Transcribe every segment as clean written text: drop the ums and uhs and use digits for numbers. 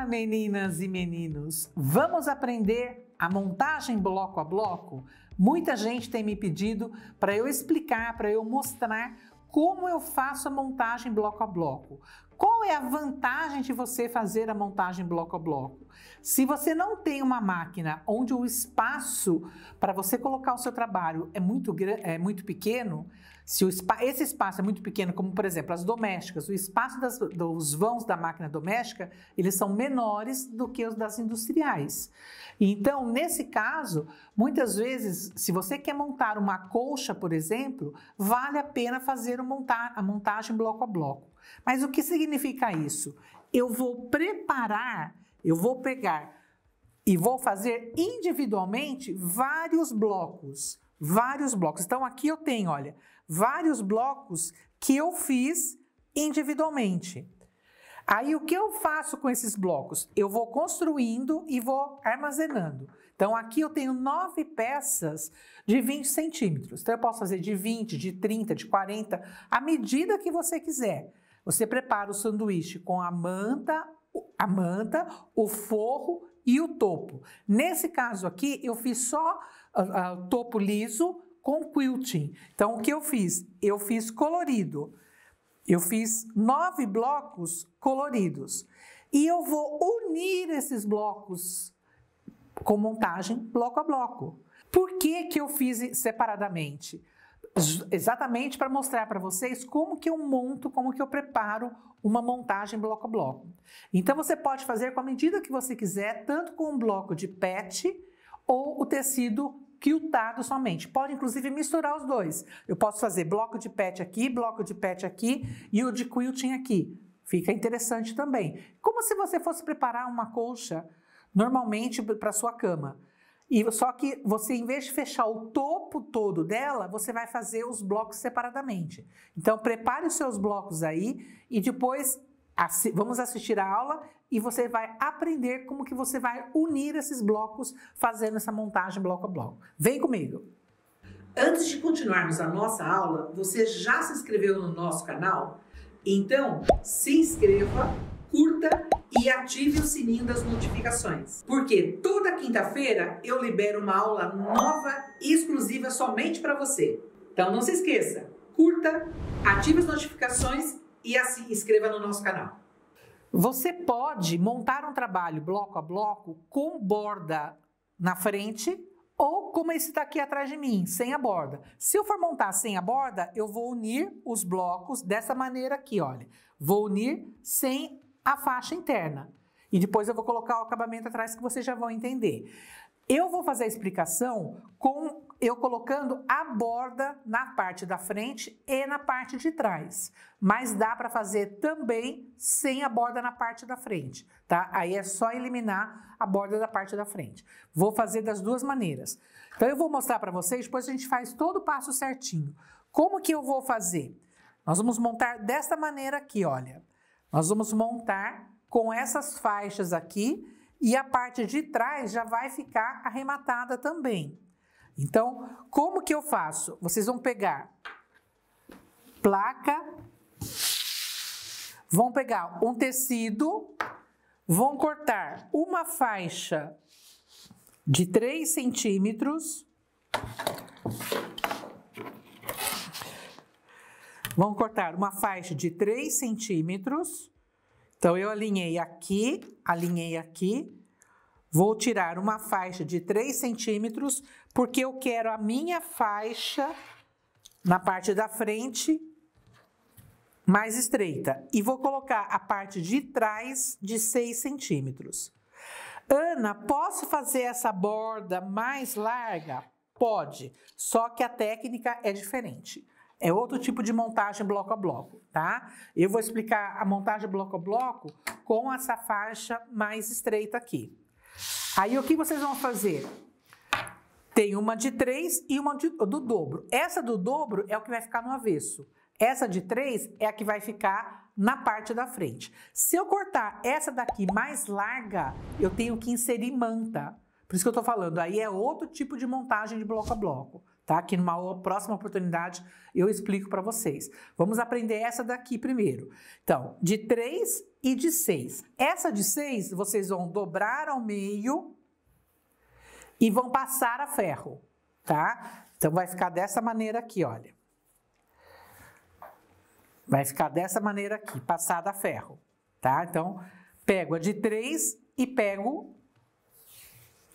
Olá, meninas e meninos! Vamos aprender a montagem bloco a bloco? Muita gente tem me pedido para eu explicar, para eu mostrar como eu faço a montagem bloco a bloco. Qual é a vantagem de você fazer a montagem bloco a bloco? Se você não tem uma máquina onde o espaço para você colocar o seu trabalho é muito pequeno, se esse espaço é muito pequeno, como por exemplo as domésticas, o espaço dos vãos da máquina doméstica, eles são menores do que os das industriais. Então, nesse caso, muitas vezes, se você quer montar uma colcha, por exemplo, vale a pena fazer a montagem bloco a bloco. Mas o que significa isso? Eu vou pegar e vou fazer individualmente vários blocos. Então aqui eu tenho, olha, vários blocos que eu fiz individualmente. Aí o que eu faço com esses blocos? Eu vou construindo e vou armazenando. Então aqui eu tenho 9 peças de 20 centímetros. Então eu posso fazer de 20, de 30, de 40, à medida que você quiser. Você prepara o sanduíche com a manta, o forro e o topo. Nesse caso aqui, eu fiz só o topo liso com quilting. Então, o que eu fiz? Eu fiz colorido. Eu fiz 9 blocos coloridos. E eu vou unir esses blocos com montagem bloco a bloco. Por que que eu fiz separadamente? Exatamente para mostrar para vocês como que eu monto, como que eu preparo uma montagem bloco a bloco. Então você pode fazer com a medida que você quiser, tanto com um bloco de PET ou o tecido quiltado somente. Pode inclusive misturar os dois. Eu posso fazer bloco de PET aqui e o de quilting aqui. Fica interessante também. Como se você fosse preparar uma colcha normalmente para sua cama. Só que você, em vez de fechar o topo todo dela, você vai fazer os blocos separadamente. Então, prepare os seus blocos aí e depois vamos assistir a aula e você vai aprender como que você vai unir esses blocos fazendo essa montagem bloco a bloco. Vem comigo! Antes de continuarmos a nossa aula, você já se inscreveu no nosso canal? Então, se inscreva, curta e ative o sininho das notificações. Porque toda quinta-feira eu libero uma aula nova e exclusiva somente para você. Então não se esqueça, curta, ative as notificações e se inscreva no nosso canal. Você pode montar um trabalho bloco a bloco com borda na frente ou como esse daqui atrás de mim, sem a borda. Se eu for montar sem a borda, eu vou unir os blocos dessa maneira aqui, olha. Vou unir sem a faixa interna. E depois eu vou colocar o acabamento atrás que vocês já vão entender. Eu vou fazer a explicação com eu colocando a borda na parte da frente e na parte de trás. Mas dá para fazer também sem a borda na parte da frente, tá? Aí é só eliminar a borda da parte da frente. Vou fazer das duas maneiras. Então eu vou mostrar para vocês, depois a gente faz todo o passo certinho. Como que eu vou fazer? Nós vamos montar desta maneira aqui, olha. Nós vamos montar com essas faixas aqui e a parte de trás já vai ficar arrematada também. Então, como que eu faço? Vocês vão pegar placa, vão pegar um tecido, vão cortar uma faixa de 3 centímetros, vão cortar uma faixa de 3 centímetros. Então, eu alinhei aqui, vou tirar uma faixa de 3 centímetros, porque eu quero a minha faixa na parte da frente mais estreita. E vou colocar a parte de trás de 6 centímetros. Ana, posso fazer essa borda mais larga? Pode, só que a técnica é diferente. É outro tipo de montagem bloco a bloco, tá? Eu vou explicar a montagem bloco a bloco com essa faixa mais estreita aqui. Aí, o que vocês vão fazer? Tem uma de 3 e uma do dobro. Essa do dobro é o que vai ficar no avesso. Essa de 3 é a que vai ficar na parte da frente. Se eu cortar essa daqui mais larga, eu tenho que inserir manta. Por isso que eu tô falando, aí é outro tipo de montagem de bloco a bloco, tá? Que numa próxima oportunidade eu explico para vocês. Vamos aprender essa daqui primeiro. Então, de 3 e de 6. Essa de 6, vocês vão dobrar ao meio e vão passar a ferro, tá? Então, vai ficar dessa maneira aqui, olha. Vai ficar dessa maneira aqui, passada a ferro, tá? Então, pego a de 3 e pego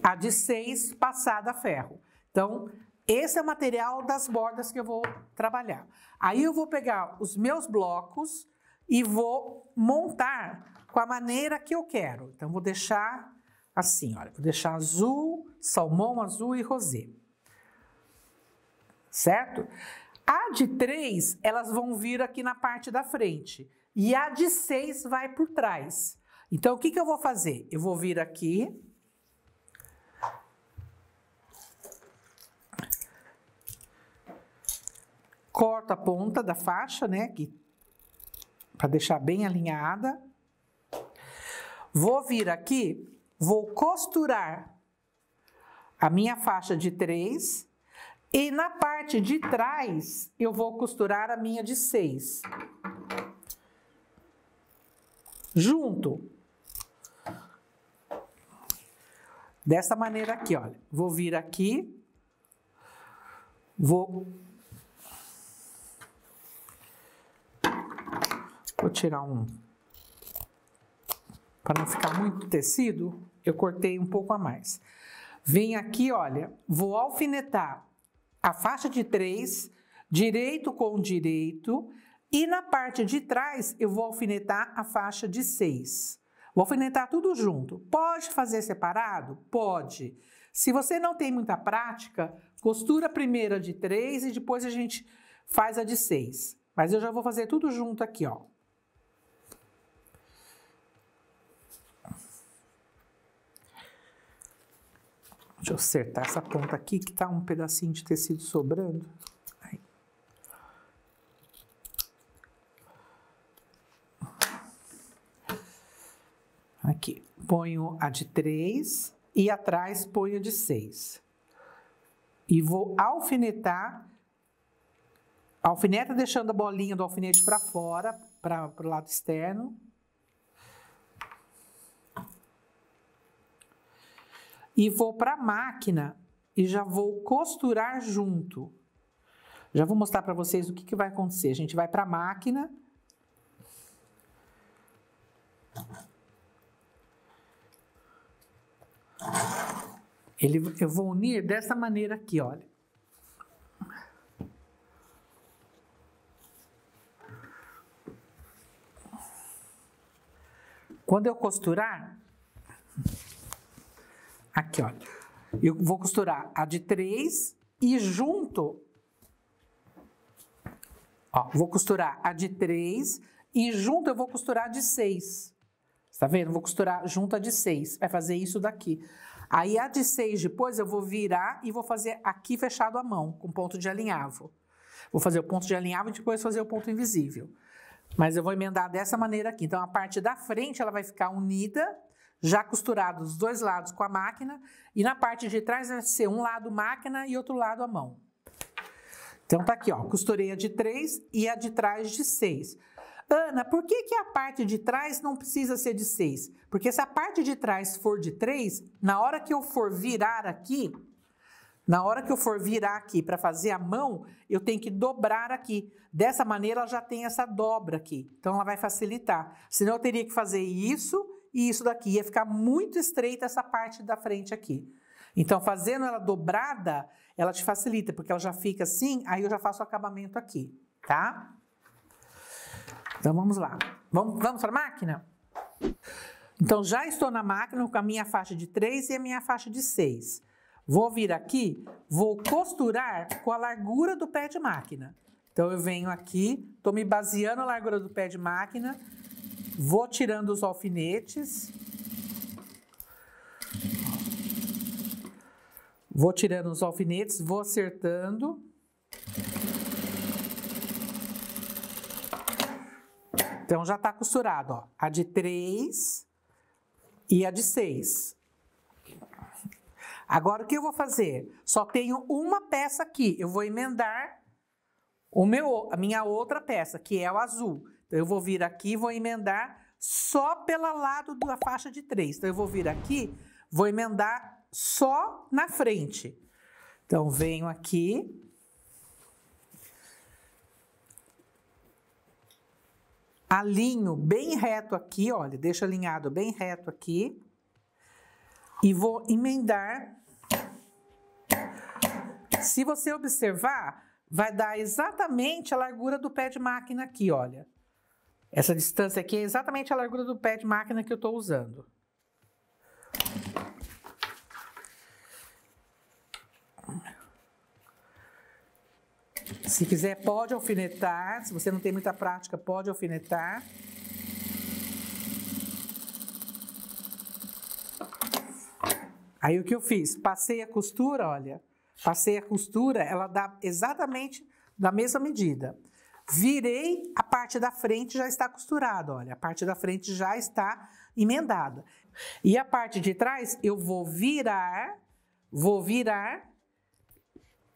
a de 6 passada a ferro. Então, esse é o material das bordas que eu vou trabalhar. Aí eu vou pegar os meus blocos e vou montar com a maneira que eu quero. Então, vou deixar assim, olha. Vou deixar azul, salmão, azul e rosé. Certo? A de 3, elas vão vir aqui na parte da frente. E a de 6 vai por trás. Então, o que eu vou fazer? Eu vou vir aqui. Corto a ponta da faixa, né? Para deixar bem alinhada. Vou vir aqui, vou costurar a minha faixa de 3. E na parte de trás, eu vou costurar a minha de 6. Junto. Dessa maneira aqui, olha. Vou vir aqui. Vou tirar um. Para não ficar muito tecido, eu cortei um pouco a mais. Venho aqui, olha, vou alfinetar a faixa de 3, direito com direito, e na parte de trás eu vou alfinetar a faixa de 6. Vou alfinetar tudo junto. Pode fazer separado? Pode. Se você não tem muita prática, costura a primeira de 3 e depois a gente faz a de 6. Mas eu já vou fazer tudo junto aqui, ó. Deixa eu acertar essa ponta aqui, que tá um pedacinho de tecido sobrando. Aí. Aqui, ponho a de 3 e atrás ponho a de 6. E vou alfinetar. Alfineta deixando a bolinha do alfinete para fora, para o lado externo. E vou para a máquina e já vou costurar junto. Já vou mostrar para vocês o que vai acontecer. A gente vai para a máquina. Eu vou unir dessa maneira aqui, olha. Quando eu costurar, aqui, olha, eu vou costurar a de 3 e junto, ó, vou costurar a de 3 e junto eu vou costurar a de 6. Tá vendo? Vou costurar junto a de 6, vai fazer isso daqui. Aí a de 6 depois eu vou virar e vou fazer aqui fechado a mão, com ponto de alinhavo. Vou fazer o ponto de alinhavo e depois fazer o ponto invisível. Mas eu vou emendar dessa maneira aqui. Então, a parte da frente, ela vai ficar unida, já costurado dos dois lados com a máquina. E na parte de trás vai ser um lado máquina e outro lado a mão. Então, tá aqui, ó. Costurei a de 3 e a de trás de 6. Ana, por que a parte de trás não precisa ser de 6? Porque se a parte de trás for de 3, na hora que eu for virar aqui... Na hora que eu for virar aqui para fazer a mão, eu tenho que dobrar aqui. Dessa maneira, ela já tem essa dobra aqui. Então, ela vai facilitar. Senão, eu teria que fazer isso e isso daqui. Ia ficar muito estreita essa parte da frente aqui. Então, fazendo ela dobrada, ela te facilita, porque ela já fica assim, aí eu já faço o acabamento aqui, tá? Então, vamos lá. Vamos para a máquina? Então, já estou na máquina com a minha faixa de 3 e a minha faixa de 6. Vou vir aqui, vou costurar com a largura do pé de máquina. Então, eu venho aqui, estou me baseando na largura do pé de máquina, vou tirando os alfinetes. Vou tirando os alfinetes, vou acertando. Então, já está costurado, ó, a de 3 e a de 6. Agora, o que eu vou fazer? Só tenho uma peça aqui. Eu vou emendar a minha outra peça, que é o azul. Então, eu vou vir aqui e vou emendar só pelo lado da faixa de 3. Então, eu vou vir aqui, vou emendar só na frente. Então, venho aqui. Alinho bem reto aqui, olha, deixo alinhado bem reto aqui. E vou emendar. Se você observar, vai dar exatamente a largura do pé de máquina aqui, olha. Essa distância aqui é exatamente a largura do pé de máquina que eu estou usando. Se quiser, pode alfinetar. Se você não tem muita prática, pode alfinetar. Aí o que eu fiz? Passei a costura, olha. Passei a costura, ela dá exatamente da mesma medida. Virei, a parte da frente já está costurada, olha. A parte da frente já está emendada. E a parte de trás, eu vou virar,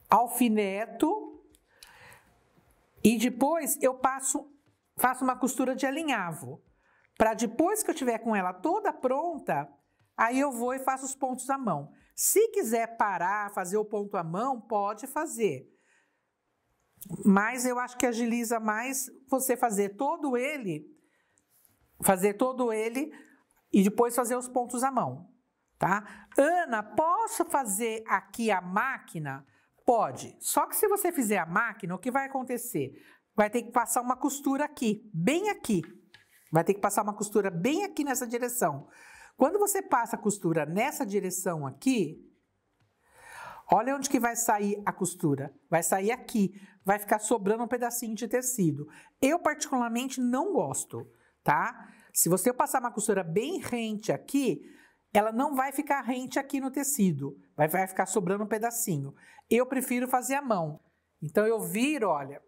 alfineto. E depois eu faço uma costura de alinhavo. Para depois que eu tiver com ela toda pronta, aí eu vou e faço os pontos à mão. Se quiser parar, fazer o ponto à mão, pode fazer. Mas eu acho que agiliza mais você fazer todo ele e depois fazer os pontos à mão, tá? Ana, posso fazer aqui a máquina? Pode. Só que se você fizer a máquina, o que vai acontecer? Vai ter que passar uma costura aqui, bem aqui. Vai ter que passar uma costura bem aqui nessa direção. Quando você passa a costura nessa direção aqui, olha onde que vai sair a costura. Vai sair aqui. Vai ficar sobrando um pedacinho de tecido. Eu, particularmente, não gosto, tá? Se você passar uma costura bem rente aqui, ela não vai ficar rente aqui no tecido. Vai ficar sobrando um pedacinho. Eu prefiro fazer à mão. Então, eu viro, olha.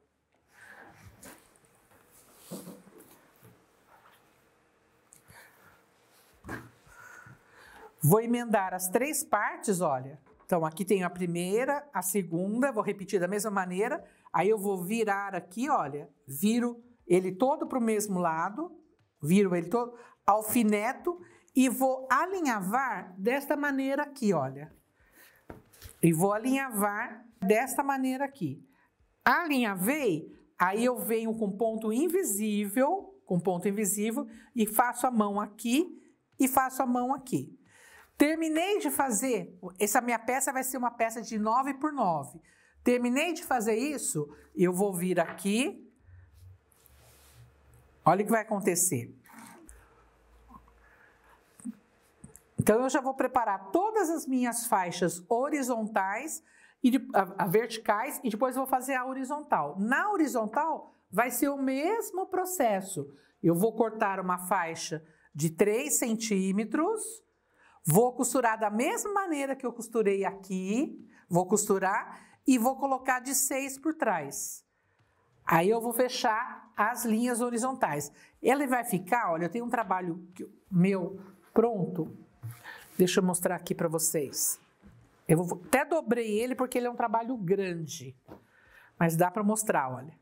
Vou emendar as 3 partes, olha. Então, aqui tem a primeira, a segunda, vou repetir da mesma maneira. Aí eu vou virar aqui, olha, viro ele todo para o mesmo lado, viro ele todo, alfineto e vou alinhavar desta maneira aqui, olha. E vou alinhavar desta maneira aqui. Alinhavei, aí eu venho com ponto invisível, e faço a mão aqui e faço a mão aqui. Terminei de fazer, essa minha peça vai ser uma peça de 9 por 9. Terminei de fazer isso, eu vou vir aqui. Olha o que vai acontecer. Então, eu já vou preparar todas as minhas faixas horizontais e verticais e depois vou fazer a horizontal. Na horizontal, vai ser o mesmo processo. Eu vou cortar uma faixa de 3 centímetros, vou costurar da mesma maneira que eu costurei aqui, vou costurar e vou colocar de 6 por trás. Aí eu vou fechar as linhas horizontais. Ele vai ficar, olha, eu tenho um trabalho meu pronto. Deixa eu mostrar aqui para vocês. Eu até dobrei ele porque ele é um trabalho grande. Mas dá para mostrar, olha.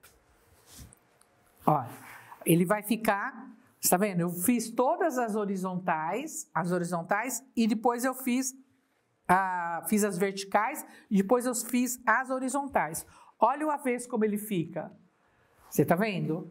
Olha, ele vai ficar, está vendo? Eu fiz todas as horizontais e depois eu fiz as verticais e depois eu fiz as horizontais. Olha o avesso como ele fica. Você está vendo?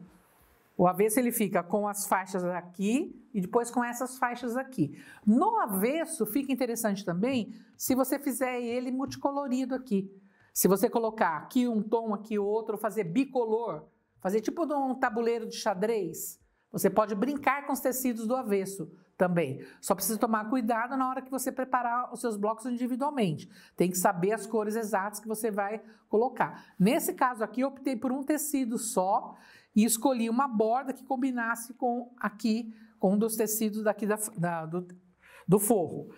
O avesso ele fica com as faixas aqui e depois com essas faixas aqui. No avesso fica interessante também se você fizer ele multicolorido aqui. Se você colocar aqui um tom, aqui outro, fazer bicolor, fazer tipo um tabuleiro de xadrez, você pode brincar com os tecidos do avesso também. Só precisa tomar cuidado na hora que você preparar os seus blocos individualmente. Tem que saber as cores exatas que você vai colocar. Nesse caso aqui, eu optei por um tecido só e escolhi uma borda que combinasse com um dos tecidos daqui do forro.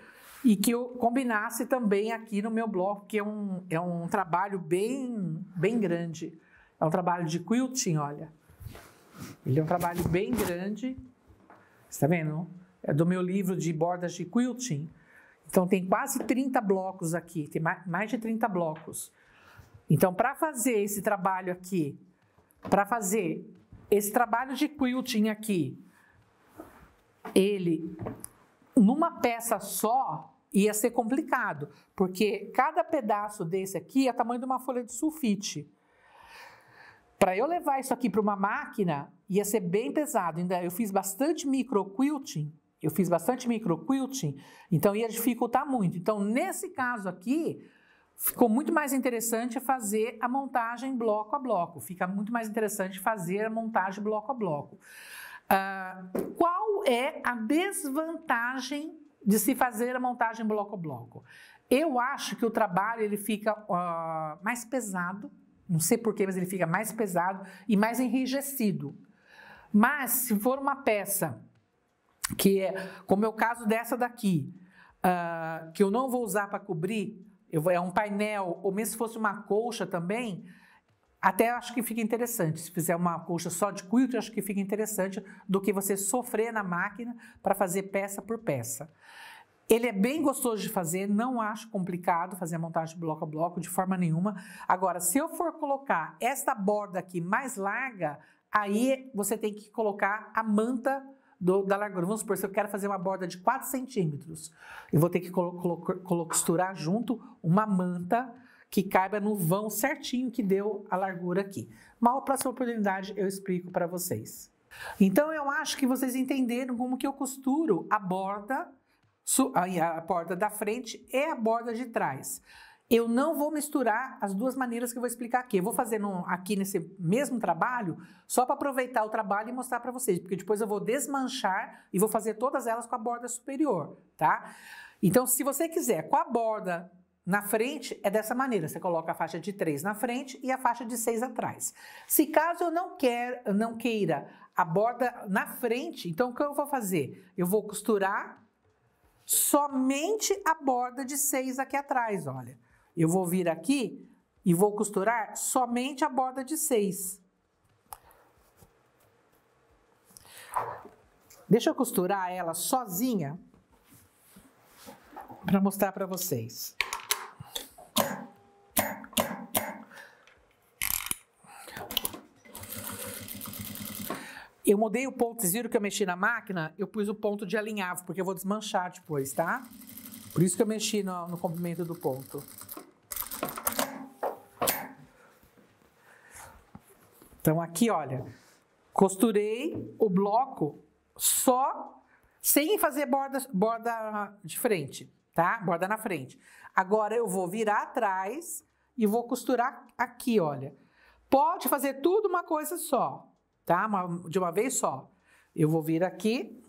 E que eu combinasse também aqui no meu bloco, que é um trabalho bem grande. É um trabalho de quilting, olha. Ele é um trabalho bem grande. Você está vendo? É do meu livro de bordas de quilting. Então, tem quase 30 blocos aqui, tem mais de 30 blocos. Então, para fazer esse trabalho aqui, para fazer esse trabalho de quilting aqui, ele, numa peça só, ia ser complicado, porque cada pedaço desse aqui é o tamanho de uma folha de sulfite. Para eu levar isso aqui para uma máquina, ia ser bem pesado. Ainda eu fiz bastante micro-quilting, então ia dificultar muito. Então, nesse caso aqui, ficou muito mais interessante fazer a montagem bloco a bloco. Fica muito mais interessante fazer a montagem bloco a bloco. Qual é a desvantagem de se fazer a montagem bloco a bloco? Eu acho que o trabalho ele fica mais pesado, não sei porquê, mas ele fica mais pesado e mais enrijecido. Mas se for uma peça que é, como é o caso dessa daqui, que eu não vou usar para cobrir, é um painel, ou mesmo se fosse uma colcha também, até acho que fica interessante. Se fizer uma colcha só de quilting, acho que fica interessante do que você sofrer na máquina para fazer peça por peça. Ele é bem gostoso de fazer, não acho complicado fazer a montagem bloco a bloco de forma nenhuma. Agora, se eu for colocar esta borda aqui mais larga, aí você tem que colocar a manta da largura. Vamos supor, se eu quero fazer uma borda de 4 centímetros, eu vou ter que costurar junto uma manta que caiba no vão certinho que deu a largura aqui. Uma próxima oportunidade eu explico para vocês. Então, eu acho que vocês entenderam como que eu costuro a borda da frente e a borda de trás. Eu não vou misturar as duas maneiras que eu vou explicar aqui. Eu vou fazer aqui nesse mesmo trabalho, só para aproveitar o trabalho e mostrar para vocês, porque depois eu vou desmanchar e vou fazer todas elas com a borda superior, tá? Então, se você quiser com a borda na frente, é dessa maneira. Você coloca a faixa de 3 na frente e a faixa de 6 atrás. Se caso eu não queira a borda na frente, então o que eu vou fazer? Eu vou costurar somente a borda de 6 aqui atrás, olha. Eu vou vir aqui e vou costurar somente a borda de 6. Deixa eu costurar ela sozinha para mostrar para vocês. Eu mudei o ponto, vocês viram que eu mexi na máquina? Eu pus o ponto de alinhavo, porque eu vou desmanchar depois, tá? Por isso que eu mexi no comprimento do ponto. Então, aqui, olha, costurei o bloco só, sem fazer borda de frente, tá? Borda na frente. Agora, eu vou virar atrás e vou costurar aqui, olha. Pode fazer tudo uma coisa só, tá? De uma vez só. Eu vou vir aqui.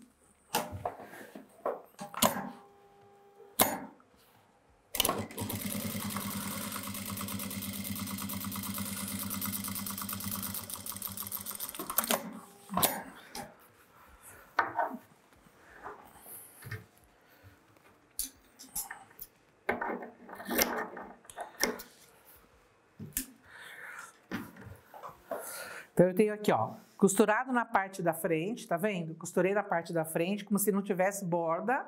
Então, eu tenho aqui, ó, costurado na parte da frente, tá vendo? Costurei na parte da frente, como se não tivesse borda.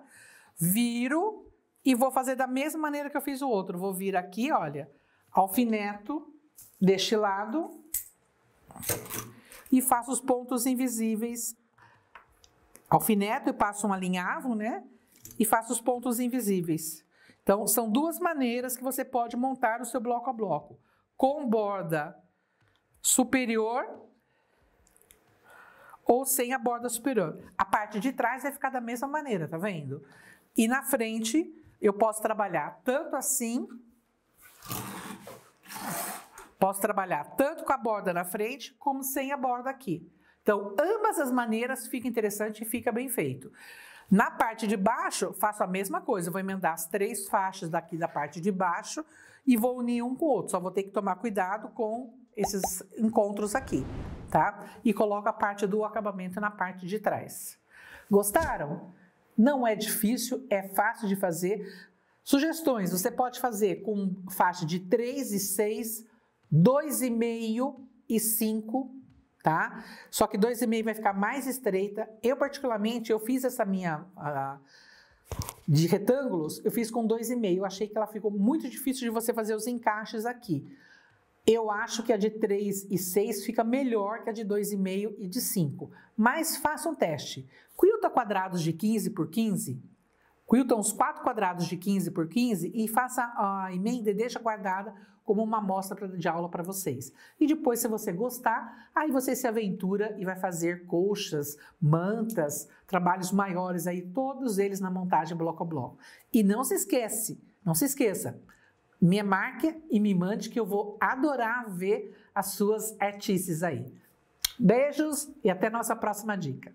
Viro e vou fazer da mesma maneira que eu fiz o outro. Vou vir aqui, olha, alfineto deste lado e faço os pontos invisíveis. Alfineto e passo um alinhavo, né? E faço os pontos invisíveis. Então, são duas maneiras que você pode montar o seu bloco a bloco. Com borda superior ou sem a borda superior. A parte de trás vai ficar da mesma maneira, tá vendo? E na frente eu posso trabalhar tanto assim, posso trabalhar tanto com a borda na frente como sem a borda aqui. Então, ambas as maneiras fica interessante e fica bem feito. Na parte de baixo, faço a mesma coisa. Eu vou emendar as 3 faixas daqui da parte de baixo e vou unir um com o outro. Só vou ter que tomar cuidado com esses encontros aqui, tá? E coloco a parte do acabamento na parte de trás. Gostaram? Não é difícil, é fácil de fazer. Sugestões, você pode fazer com faixa de 3 e 6, 2,5 e 5, tá? Só que 2,5 vai ficar mais estreita. Eu, particularmente, eu fiz essa minha de retângulos, eu fiz com 2,5. Eu achei que ela ficou muito difícil de você fazer os encaixes aqui. Eu acho que a de 3 e 6 fica melhor que a de 2,5 e de 5. Mas faça um teste. Quilta quadrados de 15 por 15. Quilta uns 4 quadrados de 15 por 15 e faça a emenda e deixa guardada como uma amostra de aula para vocês. E depois, se você gostar, aí você se aventura e vai fazer colchas, mantas, trabalhos maiores aí, todos eles na montagem bloco a bloco. E não se esqueça, me marque e me mande que eu vou adorar ver as suas artices aí. Beijos e até nossa próxima dica.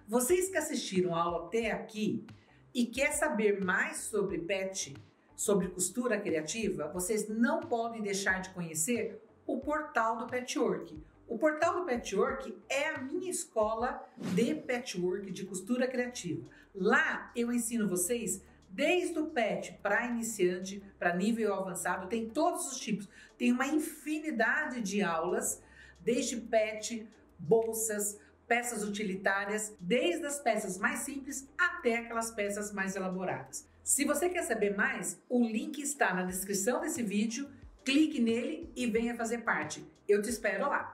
Vocês que assistiram a aula até aqui e quer saber mais sobre pet, sobre costura criativa, vocês não podem deixar de conhecer o portal do Patchwork. O portal do Patchwork é a minha escola de patchwork, de costura criativa. Lá eu ensino vocês desde o pet para iniciante, para nível avançado, tem todos os tipos. Tem uma infinidade de aulas, desde pet, bolsas, peças utilitárias, desde as peças mais simples até aquelas peças mais elaboradas. Se você quer saber mais, o link está na descrição desse vídeo, clique nele e venha fazer parte. Eu te espero lá!